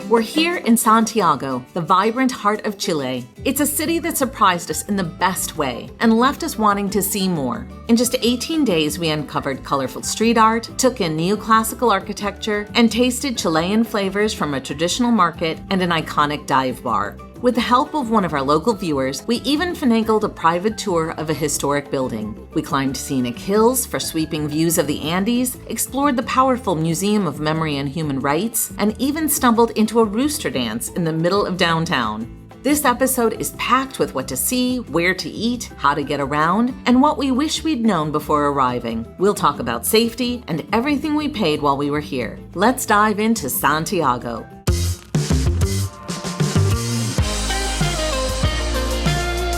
We're here in Santiago, the vibrant heart of Chile. It's a city that surprised us in the best way and left us wanting to see more. In just 18 days, we uncovered colorful street art, took in neoclassical architecture, and tasted Chilean flavors from a traditional market and an iconic dive bar. With the help of one of our local viewers, we even finagled a private tour of a historic building. We climbed scenic hills for sweeping views of the Andes, explored the powerful Museum of Memory and Human Rights, and even stumbled into a rooster dance in the middle of downtown. This episode is packed with what to see, where to eat, how to get around, and what we wish we'd known before arriving. We'll talk about safety and everything we paid while we were here. Let's dive into Santiago.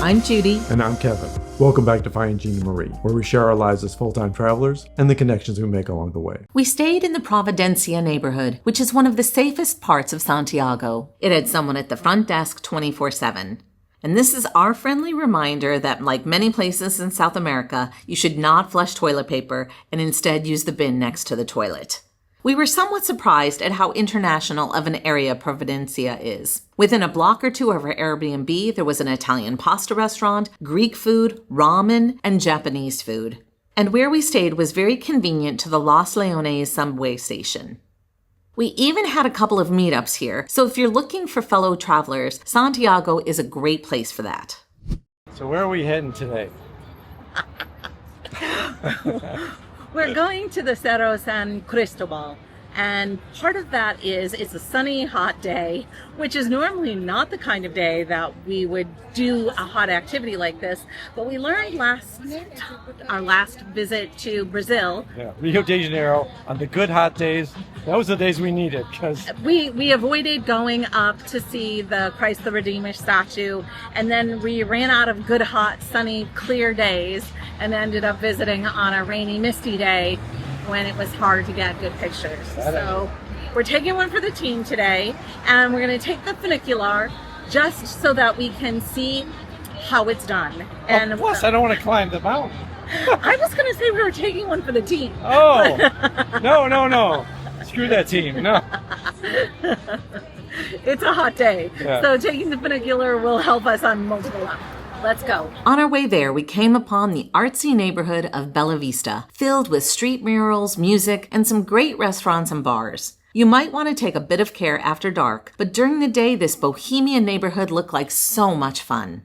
I'm Judy. And I'm Kevin. Welcome back to Finding Gina Marie, where we share our lives as full-time travelers and the connections we make along the way. We stayed in the Providencia neighborhood, which is one of the safest parts of Santiago. It had someone at the front desk 24/7. And this is our friendly reminder that, like many places in South America, you should not flush toilet paper and instead use the bin next to the toilet. We were somewhat surprised at how international of an area Providencia is. Within a block or two of our Airbnb, there was an Italian pasta restaurant, Greek food, ramen, and Japanese food. And where we stayed was very convenient to the Los Leones subway station. We even had a couple of meetups here, so if you're looking for fellow travelers, Santiago is a great place for that. So where are we heading today? We're going to the Cerro San Cristobal, and part of that is it's a sunny, hot day, which is normally not the kind of day that we would do a hot activity like this, but we learned our last visit to Brazil. Yeah, Rio de Janeiro, on the good hot days, that was the days we needed, because we avoided going up to see the Christ the Redeemer statue, and then we ran out of good, hot, sunny, clear days and ended up visiting on a rainy, misty day when it was hard to get good pictures. So we're taking one for the team today, and we're going to take the funicular just so that we can see how it's done. And plus, I don't want to climb the mountain. I was going to say we were taking one for the team. Oh, no. Screw that team, no. It's a hot day, yeah. So taking the funicular will help us on multiple levels. Let's go. On our way there, we came upon the artsy neighborhood of Bellavista, filled with street murals, music, and some great restaurants and bars. You might want to take a bit of care after dark, but during the day, this bohemian neighborhood looked like so much fun.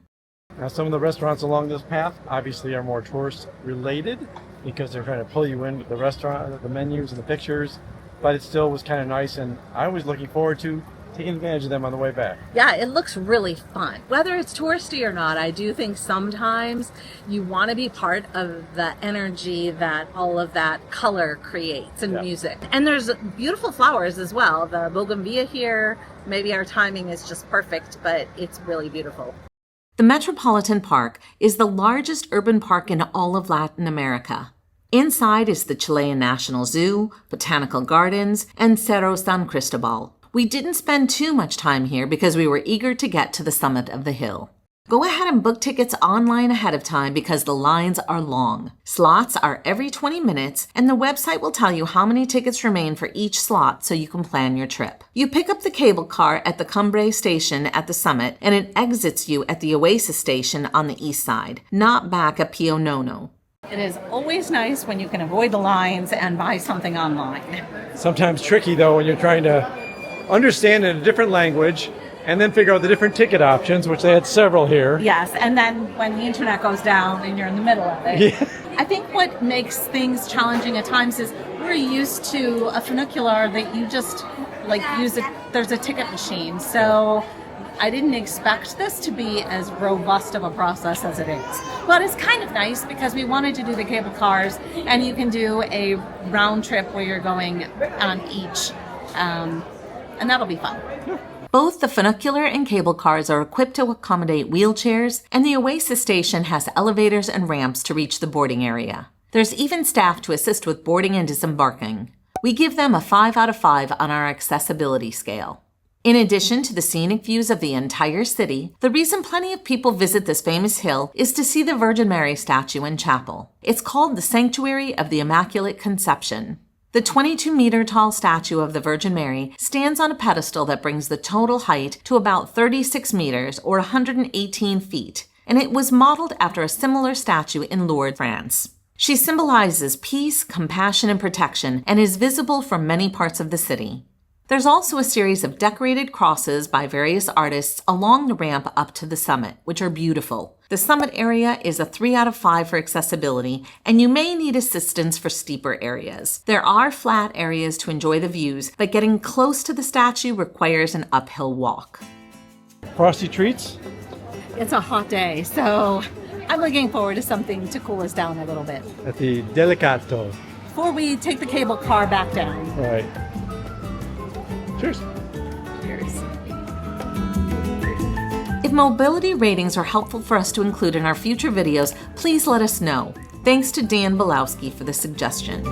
Now, some of the restaurants along this path obviously are more tourist related because they're trying to pull you in with the restaurant, the menus and the pictures, but it still was kind of nice, and I was looking forward to taking advantage of them on the way back. Yeah, it looks really fun. Whether it's touristy or not, I do think sometimes you want to be part of the energy that all of that color creates and music. And there's beautiful flowers as well. The bougainvillea here, maybe our timing is just perfect, but it's really beautiful. The Metropolitan Park is the largest urban park in all of Latin America. Inside is the Chilean National Zoo, botanical gardens, and Cerro San Cristobal. We didn't spend too much time here because we were eager to get to the summit of the hill. Go ahead and book tickets online ahead of time because the lines are long. Slots are every 20 minutes, and the website will tell you how many tickets remain for each slot so you can plan your trip. You pick up the cable car at the Congreso station at the summit, and it exits you at the Oasis station on the east side, not back at Pio Nono. It is always nice when you can avoid the lines and buy something online. Sometimes tricky, though, when you're trying to understand in a different language and then figure out the different ticket options, which they had several here. Yes, and then when the internet goes down and you're in the middle of it. Yeah. I think what makes things challenging at times is we're used to a funicular that you just use it. There's a ticket machine. So I didn't expect this to be as robust of a process as it is. But it's kind of nice because we wanted to do the cable cars, and you can do a round trip where you're going on each. And that'll be fun. Both the funicular and cable cars are equipped to accommodate wheelchairs, and the Oasis station has elevators and ramps to reach the boarding area. There's even staff to assist with boarding and disembarking. We give them a 5 out of 5 on our accessibility scale. In addition to the scenic views of the entire city, the reason plenty of people visit this famous hill is to see the Virgin Mary statue and chapel. It's called the Sanctuary of the Immaculate Conception. The 22-meter-tall statue of the Virgin Mary stands on a pedestal that brings the total height to about 36 meters or 118 feet, and it was modeled after a similar statue in Lourdes, France. She symbolizes peace, compassion, and protection, and is visible from many parts of the city. There's also a series of decorated crosses by various artists along the ramp up to the summit, which are beautiful. The summit area is a 3 out of 5 for accessibility, and you may need assistance for steeper areas. There are flat areas to enjoy the views, but getting close to the statue requires an uphill walk. Frosty treats? It's a hot day, so I'm looking forward to something to cool us down a little bit. At the Delicato. Before we take the cable car back down. Right. Cheers. Cheers. If mobility ratings are helpful for us to include in our future videos, please let us know. Thanks to Dan Belowski for the suggestion.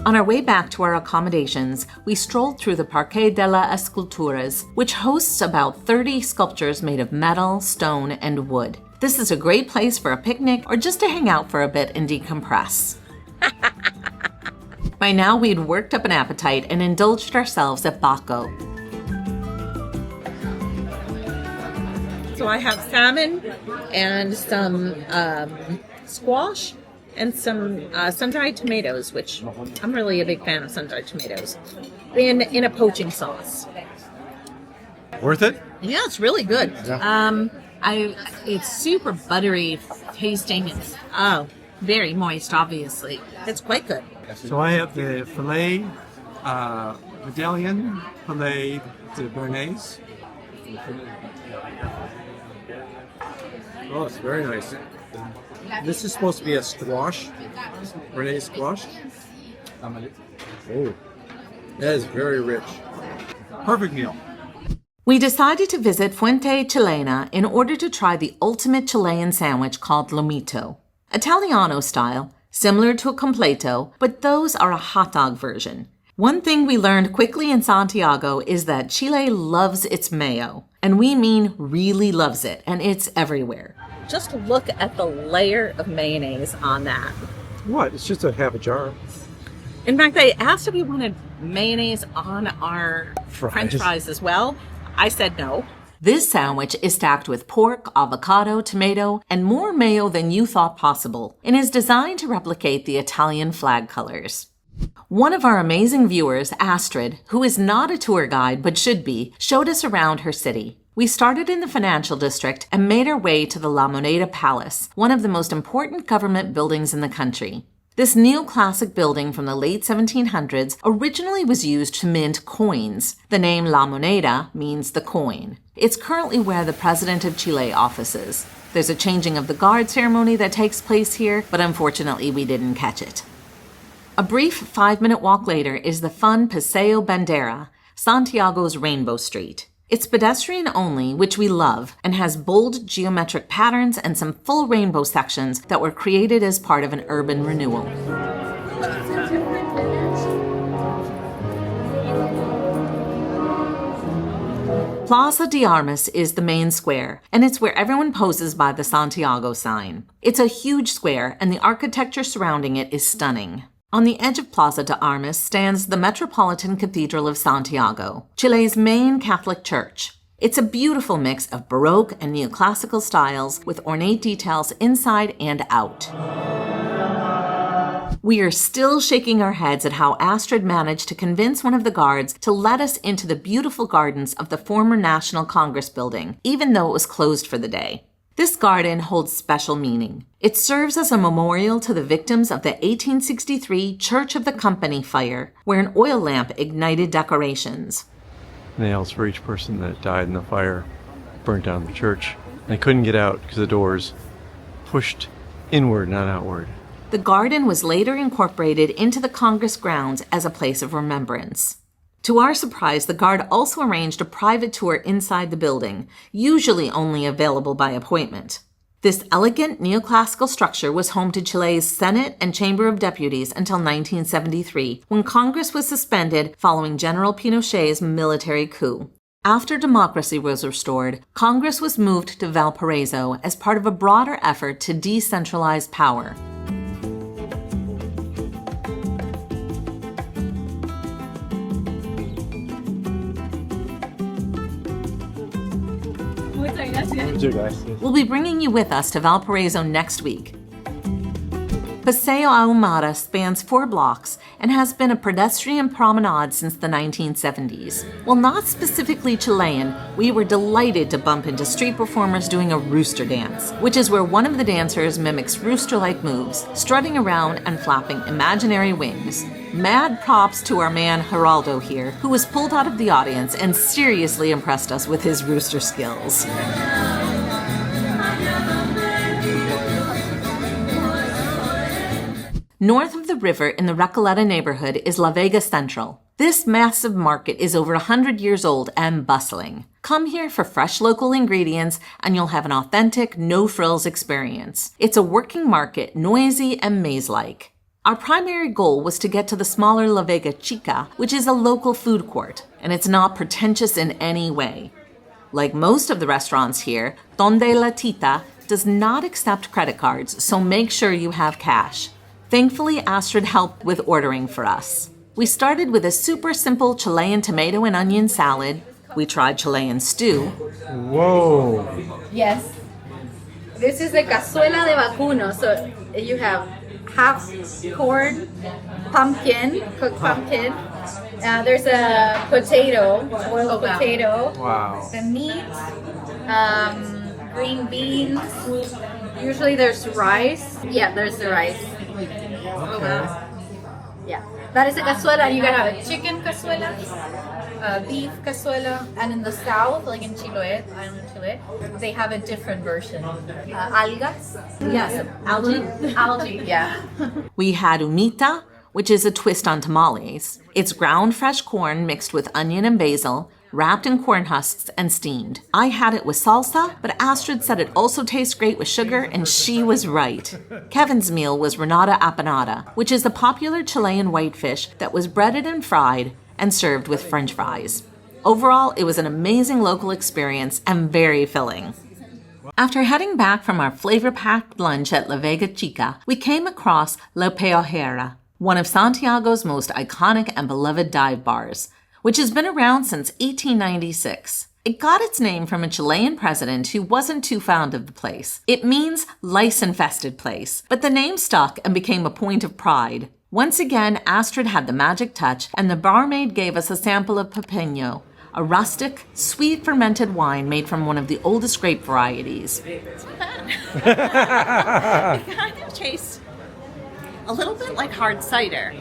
On our way back to our accommodations, we strolled through the Parque de las Esculturas, which hosts about 30 sculptures made of metal, stone, and wood. This is a great place for a picnic or just to hang out for a bit and decompress. By now, we'd worked up an appetite and indulged ourselves at Baco. So I have salmon and some squash and some sun-dried tomatoes, which I'm really a big fan of sun-dried tomatoes, in a poaching sauce. Worth it? Yeah, it's really good. Yeah. It's super buttery tasting. It's very moist, obviously. It's quite good. So I have the filet medallion, filet de béarnaise. Oh, it's very nice. This is supposed to be a squash, béarnaise squash. Oh, that is very rich. Perfect meal. We decided to visit Fuente Chilena in order to try the ultimate Chilean sandwich called lomito. Italiano style, similar to a completo, but those are a hot dog version. One thing we learned quickly in Santiago is that Chile loves its mayo. And we mean really loves it, and it's everywhere. Just look at the layer of mayonnaise on that. What? It's just a half a jar. In fact, they asked if we wanted mayonnaise on our Fries. French fries as well. I said no. This sandwich is stacked with pork, avocado, tomato, and more mayo than you thought possible, and is designed to replicate the Italian flag colors. One of our amazing viewers, Astrid, who is not a tour guide but should be, showed us around her city. We started in the financial district and made our way to the La Moneda Palace, one of the most important government buildings in the country. This neoclassic building from the late 1700s originally was used to mint coins. The name La Moneda means the coin. It's currently where the President of Chile offices. There's a changing of the guard ceremony that takes place here, but unfortunately we didn't catch it. A brief 5-minute walk later is the fun Paseo Bandera, Santiago's Rainbow Street. It's pedestrian only, which we love, and has bold geometric patterns and some full rainbow sections that were created as part of an urban renewal. Plaza de Armas is the main square, and it's where everyone poses by the Santiago sign. It's a huge square, and the architecture surrounding it is stunning. On the edge of Plaza de Armas stands the Metropolitan Cathedral of Santiago, Chile's main Catholic church. It's a beautiful mix of Baroque and neoclassical styles with ornate details inside and out. We are still shaking our heads at how Astrid managed to convince one of the guards to let us into the beautiful gardens of the former National Congress building, even though it was closed for the day. This garden holds special meaning. It serves as a memorial to the victims of the 1863 Church of the Company fire, where an oil lamp ignited decorations. Nails for each person that died in the fire burnt down the church. They couldn't get out because the doors pushed inward, not outward. The garden was later incorporated into the Congress grounds as a place of remembrance. To our surprise, the guard also arranged a private tour inside the building, usually only available by appointment. This elegant neoclassical structure was home to Chile's Senate and Chamber of Deputies until 1973, when Congress was suspended following General Pinochet's military coup. After democracy was restored, Congress was moved to Valparaiso as part of a broader effort to decentralize power. We'll be bringing you with us to Valparaiso next week. Paseo Ahumada spans 4 blocks and has been a pedestrian promenade since the 1970s. While not specifically Chilean, we were delighted to bump into street performers doing a rooster dance, which is where one of the dancers mimics rooster-like moves, strutting around and flapping imaginary wings. Mad props to our man Geraldo here, who was pulled out of the audience and seriously impressed us with his rooster skills. North of the river in the Recoleta neighborhood is La Vega Central. This massive market is over 100 years old and bustling. Come here for fresh local ingredients and you'll have an authentic, no-frills experience. It's a working market, noisy and maze-like. Our primary goal was to get to the smaller La Vega Chica, which is a local food court, and it's not pretentious in any way. Like most of the restaurants here, Donde La Tita does not accept credit cards, so make sure you have cash. Thankfully, Astrid helped with ordering for us. We started with a super simple Chilean tomato and onion salad. We tried Chilean stew. Whoa! Yes. This is the cazuela de vacuno. So you have half corn, pumpkin, cooked pumpkin. There's a potato, boiled potato. Wow. The meat, green beans. Usually there's rice. Yeah, there's the rice. Okay. Yeah, that is a cazuela. You can have a chicken cazuela, a beef cazuela, and in the south, like in Chiloé, I'm in Chile, they have a different version. Algas. Yes, algae. Algae, yeah. We had humita, which is a twist on tamales. It's ground fresh corn mixed with onion and basil, wrapped in corn husks and steamed. I had it with salsa, but Astrid said it also tastes great with sugar, and she was right. Kevin's meal was renata apanada, which is a popular Chilean whitefish that was breaded and fried and served with French fries. Overall, it was an amazing local experience and very filling. After heading back from our flavor-packed lunch at La Vega Chica, we came across La Piojera, one of Santiago's most iconic and beloved dive bars, which has been around since 1896. It got its name from a Chilean president who wasn't too fond of the place. It means lice-infested place, but the name stuck and became a point of pride. Once again, Astrid had the magic touch, and the barmaid gave us a sample of Pepeño, a rustic, sweet fermented wine made from one of the oldest grape varieties. It kind of tastes a little bit like hard cider.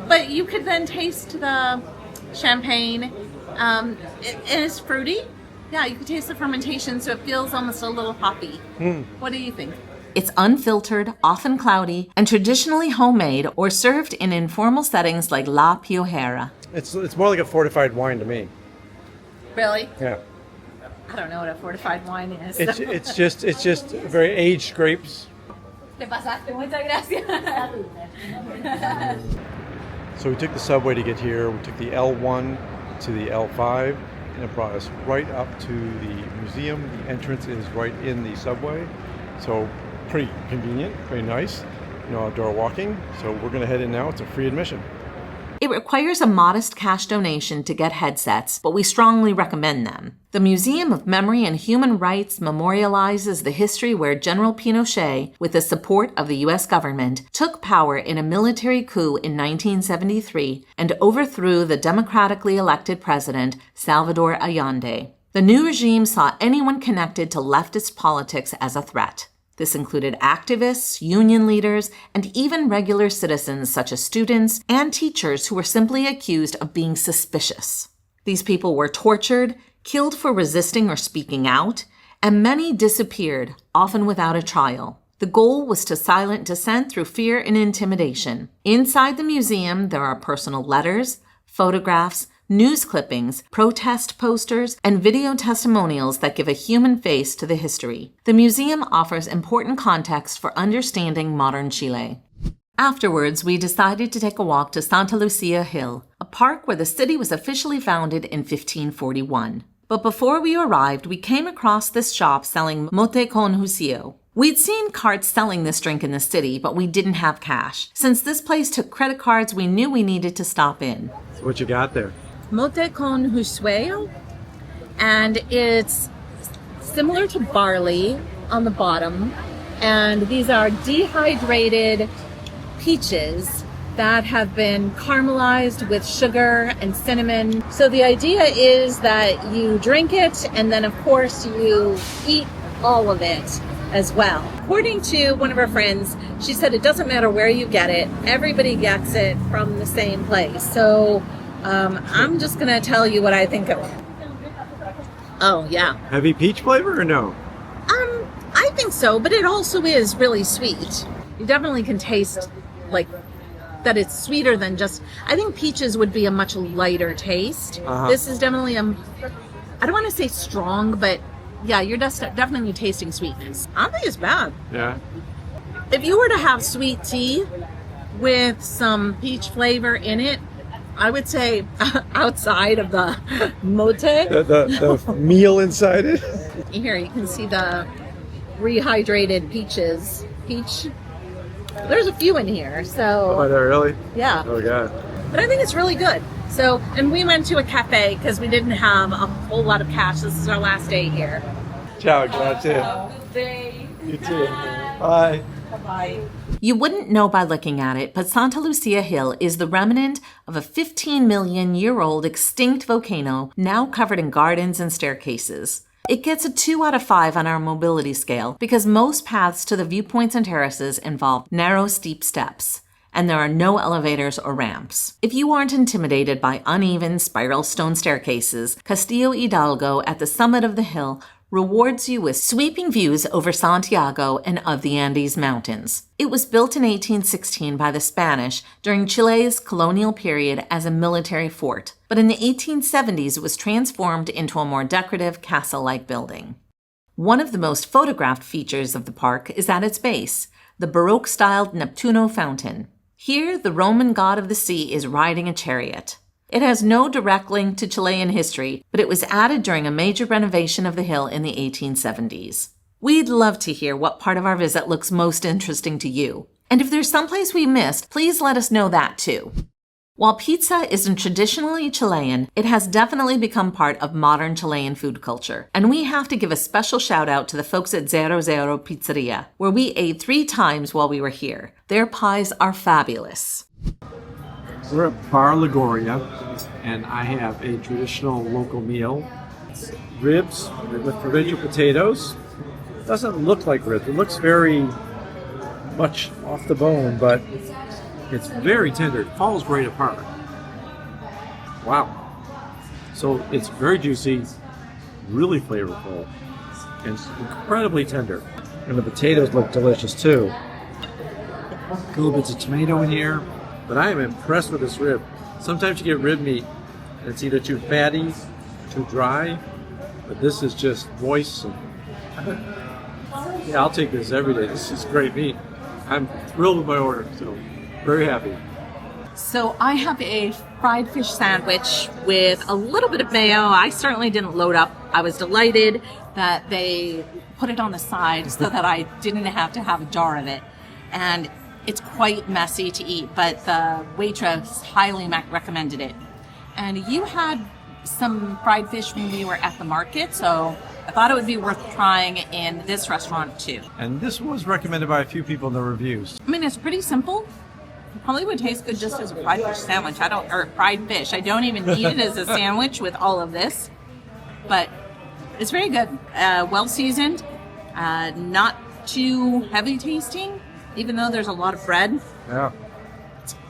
But you could then taste the champagne. It is fruity. Yeah, you could taste the fermentation, so it feels almost a little hoppy. What do you think? It's unfiltered, often cloudy, and traditionally homemade or served in informal settings like La Piojera. It's more like a fortified wine to me. Really? Yeah. I don't know what a fortified wine is. It's just very aged grapes. Te pasaste, muchas gracias. So we took the subway to get here. We took the L1 to the L5, and it brought us right up to the museum. The entrance is right in the subway, so pretty convenient, pretty nice. Outdoor walking. So we're going to head in now. It's a free admission. It requires a modest cash donation to get headsets, but we strongly recommend them. The Museum of Memory and Human Rights memorializes the history where General Pinochet, with the support of the U.S. government, took power in a military coup in 1973 and overthrew the democratically elected president, Salvador Allende. The new regime saw anyone connected to leftist politics as a threat. This included activists, union leaders, and even regular citizens such as students and teachers who were simply accused of being suspicious. These people were tortured, killed for resisting or speaking out, and many disappeared, often without a trial. The goal was to silence dissent through fear and intimidation. Inside the museum, there are personal letters, photographs, news clippings, protest posters, and video testimonials that give a human face to the history. The museum offers important context for understanding modern Chile. Afterwards, we decided to take a walk to Santa Lucia Hill, a park where the city was officially founded in 1541. But before we arrived, we came across this shop selling Mote con Huesillo. We'd seen carts selling this drink in the city, but we didn't have cash. Since this place took credit cards, we knew we needed to stop in. So what you got there? Mote con Huesillo, and it's similar to barley on the bottom, and these are dehydrated peaches that have been caramelized with sugar and cinnamon. So the idea is that you drink it and then of course you eat all of it as well. According to one of our friends, she said it doesn't matter where you get it, everybody gets it from the same place. So I'm just gonna tell you what I think of it. Oh yeah. Heavy peach flavor or no? I think so, but it also is really sweet. You definitely can taste like that it's sweeter than just, I think peaches would be a much lighter taste. This is definitely I don't want to say strong, but yeah, you're just definitely tasting sweetness. I don't think it's bad. Yeah. If you were to have sweet tea with some peach flavor in it, I would say outside of the mote. The meal inside it? Here, you can see the rehydrated peach. There's a few in here, so. Oh, there really? Yeah. Oh, God. But I think it's really good. So, and we went to a cafe because we didn't have a whole lot of cash. This is our last day here. Ciao, grazie. You too. Bye. Bye. You wouldn't know by looking at it, but Santa Lucia Hill is the remnant of a 15-million-year-old extinct volcano now covered in gardens and staircases. It gets a 2 out of 5 on our mobility scale because most paths to the viewpoints and terraces involve narrow, steep steps, and there are no elevators or ramps. If you aren't intimidated by uneven spiral stone staircases, Castillo Hidalgo at the summit of the hill rewards you with sweeping views over Santiago and of the Andes Mountains. It was built in 1816 by the Spanish during Chile's colonial period as a military fort, but in the 1870s it was transformed into a more decorative castle-like building. One of the most photographed features of the park is at its base, the Baroque-styled Neptuno fountain. Here, the Roman god of the sea is riding a chariot. It has no direct link to Chilean history, but it was added during a major renovation of the hill in the 1870s. We'd love to hear what part of our visit looks most interesting to you. And if there's someplace we missed, please let us know that too. While pizza isn't traditionally Chilean, it has definitely become part of modern Chilean food culture. And we have to give a special shout out to the folks at 00 Pizzeria, where we ate 3 times while we were here. Their pies are fabulous. We're at Bar Liguria, and I have a traditional local meal. It's ribs with provincial potatoes. It doesn't look like ribs. It looks very much off the bone, but it's very tender. It falls right apart. Wow. So it's very juicy, really flavorful, and it's incredibly tender. And the potatoes look delicious too. Little bits of tomato in here. But I am impressed with this rib. Sometimes you get rib meat and it's either too fatty, too dry, but this is just moist. Yeah, I'll take this every day. This is great meat. I'm thrilled with my order, so very happy. So I have a fried fish sandwich with a little bit of mayo. I certainly didn't load up. I was delighted that they put it on the side so that I didn't have to have a jar of it. And it's quite messy to eat, but the waitress highly recommended it. And you had some fried fish when we were at the market, so I thought it would be worth trying in this restaurant too. And this was recommended by a few people in the reviews. I mean, it's pretty simple. It probably would taste good just as a fried fish sandwich. Or fried fish. I don't even eat it as a sandwich with all of this, but it's very good. Well seasoned, not too heavy tasting. Even though there's a lot of bread, Yeah.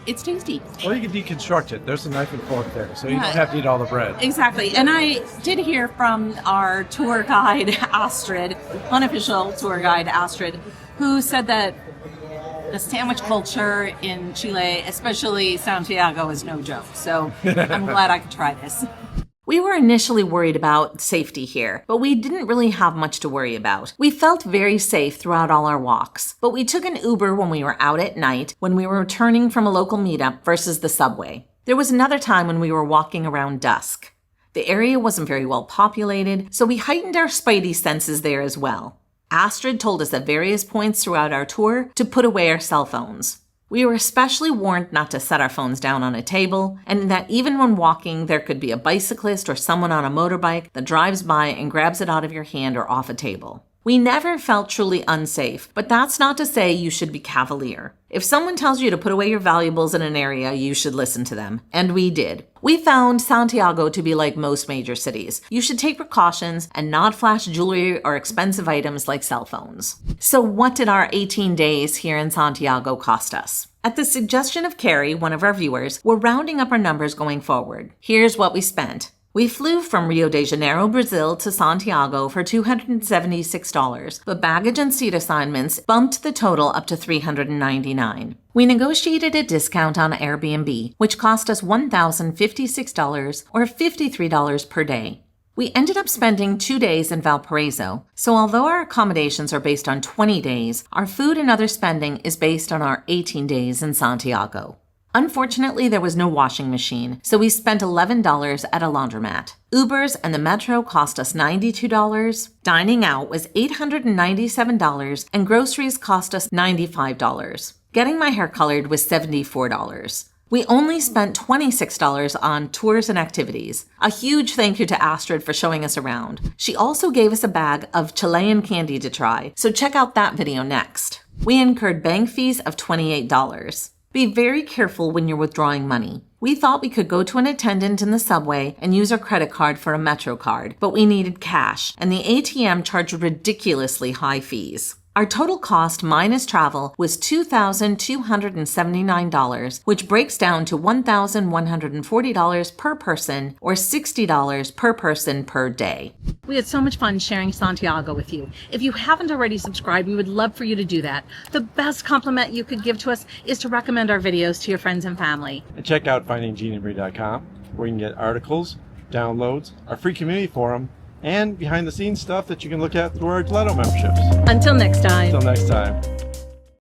it's tasty. Well, you can deconstruct it. There's a knife and fork there, so you don't have to eat all the bread. Exactly. And I did hear from our tour guide, Astrid, unofficial tour guide, Astrid, who said that the sandwich culture in Chile, especially Santiago, is no joke. So I'm glad I could try this. We were initially worried about safety here, but we didn't really have much to worry about. We felt very safe throughout all our walks, but we took an Uber when we were out at night when we were returning from a local meetup versus the subway. There was another time when we were walking around dusk. The area wasn't very well populated, so we heightened our spidey senses there as well. Astrid told us at various points throughout our tour to put away our cell phones. We were especially warned not to set our phones down on a table, and that even when walking, there could be a bicyclist or someone on a motorbike that drives by and grabs it out of your hand or off a table. We never felt truly unsafe, but that's not to say you should be cavalier. If someone tells you to put away your valuables in an area, you should listen to them. And we did. We found Santiago to be like most major cities. You should take precautions and not flash jewelry or expensive items like cell phones. So what did our 18 days here in Santiago cost us? At the suggestion of Carrie, one of our viewers, we're rounding up our numbers going forward. Here's what we spent. We flew from Rio de Janeiro, Brazil to Santiago for $276, but baggage and seat assignments bumped the total up to $399. We negotiated a discount on Airbnb, which cost us $1,056 or $53 per day. We ended up spending 2 days in Valparaiso, so although our accommodations are based on 20 days, our food and other spending is based on our 18 days in Santiago. Unfortunately, there was no washing machine, so we spent $11 at a laundromat. Ubers and the metro cost us $92, dining out was $897, and groceries cost us $95. Getting my hair colored was $74. We only spent $26 on tours and activities. A huge thank you to Astrid for showing us around. She also gave us a bag of Chilean candy to try, so check out that video next. We incurred bank fees of $28. Be very careful when you're withdrawing money. We thought we could go to an attendant in the subway and use our credit card for a Metro card, but we needed cash, and the ATM charged ridiculously high fees. Our total cost minus travel was $2,279, which breaks down to $1,140 per person or $60 per person per day. We had so much fun sharing Santiago with you. If you haven't already subscribed, we would love for you to do that. The best compliment you could give to us is to recommend our videos to your friends and family. And check out findingginabrie.com, where you can get articles, downloads, our free community forum, and behind the scenes stuff that you can look at through our Gelato memberships. Until next time. Until next time.